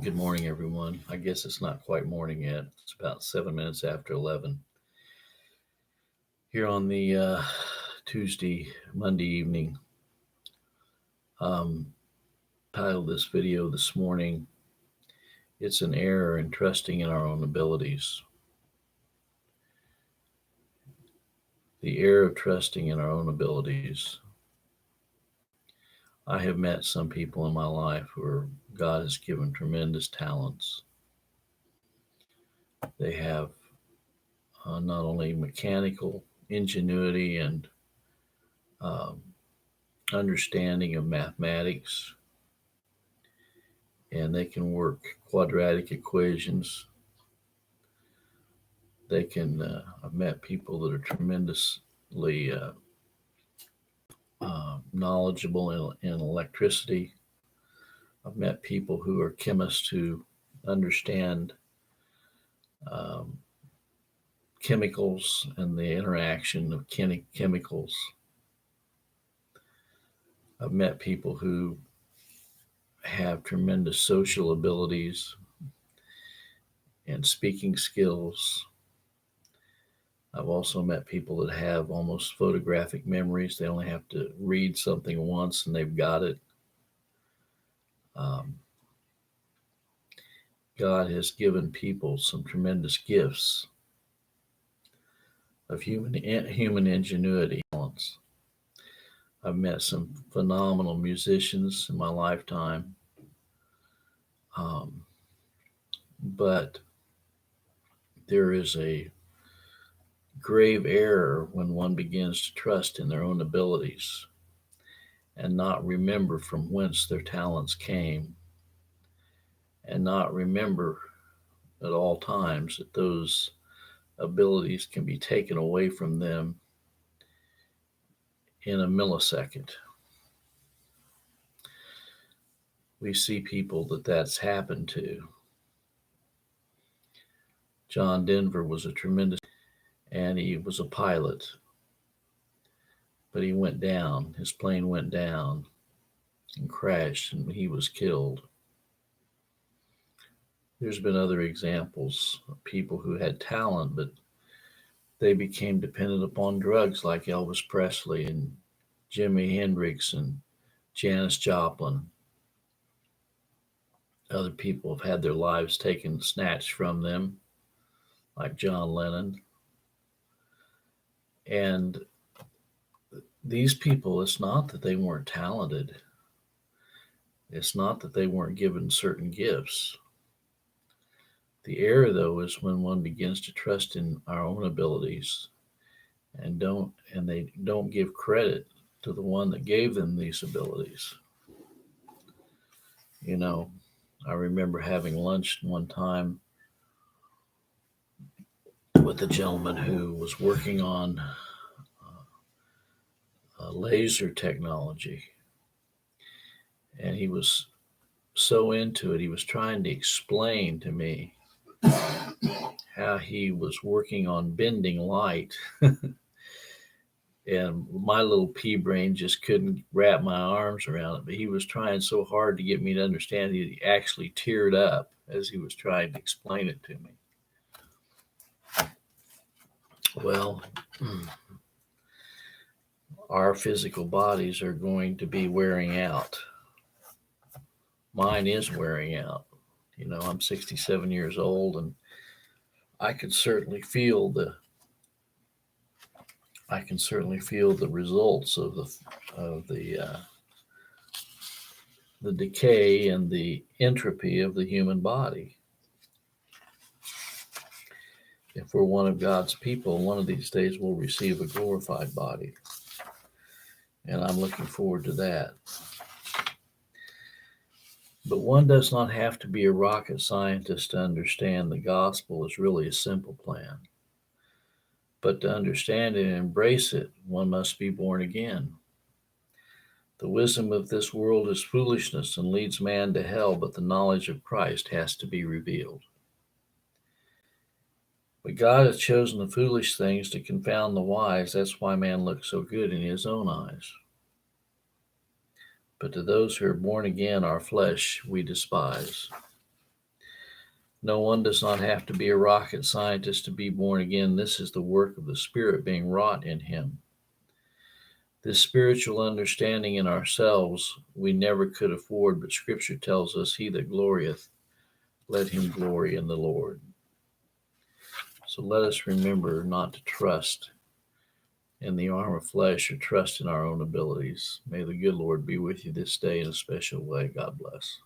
Good morning, everyone. I guess it's not quite morning yet. It's about 7 minutes after 11 here on the Monday evening. Um, Titled this video this morning, It's an Error in Trusting in Our Own Abilities. The error of trusting in our own abilities. I have met some people in my life where God has given tremendous talents. They have not only mechanical ingenuity and um, understanding of mathematics, and they can work quadratic equations. I've met people that are tremendously knowledgeable in electricity. I've met people who are chemists who understand um, chemicals and the interaction of chemicals. I've met people who have tremendous social abilities and speaking skills. I've also met people that have almost photographic memories. They only have to read something once and they've got it. Um, God has given people some tremendous gifts of human ingenuity. I've met some phenomenal musicians in my lifetime, um, but there is a grave error when one begins to trust in their own abilities and not remember from whence their talents came, and not remember at all times that those abilities can be taken away from them in a millisecond. We see people that's happened to. John Denver was a tremendous, and he was a pilot, but he went down. His plane went down and crashed, and he was killed. There's been other examples of people who had talent, but they became dependent upon drugs, like Elvis Presley and Jimi Hendrix and Janis Joplin. Other people have had their lives snatched from them, like John Lennon. And these people, it's not that they weren't talented. It's not that they weren't given certain gifts. The error, though, is when one begins to trust in our own abilities and they don't give credit to the one that gave them these abilities. You know, I remember having lunch one time with a gentleman who was working on laser technology, and he was so into it. He was trying to explain to me how he was working on bending light. And my little pea brain just couldn't wrap my arms around it. But he was trying so hard to get me to understand it, he actually teared up as he was trying to explain it to me. Well, our physical bodies are going to be wearing out. Mine is wearing out. You know, I'm 67 years old, and I can certainly feel the results of the decay and the entropy of the human body. If we're one of God's people, one of these days we'll receive a glorified body. And I'm looking forward to that. But one does not have to be a rocket scientist to understand the gospel is really a simple plan. But to understand it and embrace it, one must be born again. The wisdom of this world is foolishness and leads man to hell, but the knowledge of Christ has to be revealed. But God has chosen the foolish things to confound the wise. That's why man looks so good in his own eyes. But to those who are born again, our flesh we despise. No one does not have to be a rocket scientist to be born again. This is the work of the Spirit being wrought in him. This spiritual understanding in ourselves we never could afford, but Scripture tells us, he that glorieth, let him glory in the Lord. So let us remember not to trust in the arm of flesh or trust in our own abilities. May the good Lord be with you this day in a special way. God bless.